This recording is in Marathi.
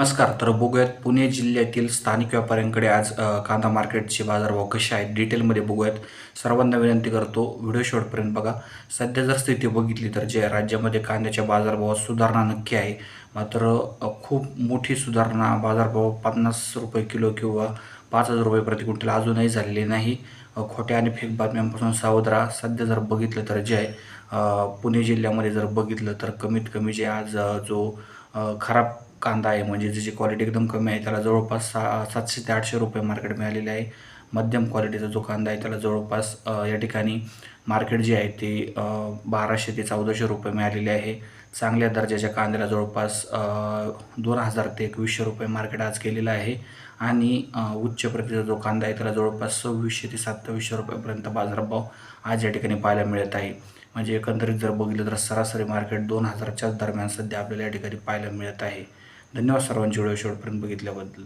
नमस्कार. तर बघूयात पुणे जिल्ह्यातील स्थानिक व्यापाऱ्यांकडे आज कांदा मार्केटचे बाजारभाव कसे आहेत डिटेलमध्ये बघूयात. सर्वांना विनंती करतो व्हिडिओ शेवटपर्यंत बघा. सध्या जर स्थिती बघितली तर जे राज्यामध्ये कांद्याच्या बाजारभावात सुधारणा नक्की आहे. मात्र खूप मोठी सुधारणा बाजारभाव ₹50 किलो किंवा ₹5,000 प्रति क्विंटल अजूनही झालेली नाही. खोट्या आणि फेक बातम्यांपासून सावध राहा. सध्या जर बघितलं तर जे आहे पुणे जिल्ह्यामध्ये जर बघितलं तर कमीत कमी जे आज जो खराब कांदा आहे म्हणजे ज्याची क्वालिटी एकदम कमी आहे त्याला जवळपास 700 ते 800 रुपये मार्केट मिळालेले आहे. मध्यम क्वालिटीचा जो कांदा आहे त्याला जवळपास या ठिकाणी मार्केट जे आहे ते 1200 ते 1400 रुपये मिळालेले आहे. चांगल्या दर्जाच्या कांद्याला जवळपास 2000 ते 2100 रुपये मार्केट आज केलेलं आहे. आणि उच्च प्रतीचा जो कांदा आहे त्याला जवळपास 2600 ते 2700 रुपयापर्यंत बाजारभाव आज या ठिकाणी पाहायला मिळत आहे. म्हणजे एकंदरीत जर बघितलं तर सरासरी मार्केट 2000च्याच दरम्यान सध्या आपल्याला या ठिकाणी पाहायला मिळत आहे. धन्यवाद सर्वांची व्हिडिओ शेवटपर्यंत बघितल्याबद्दल.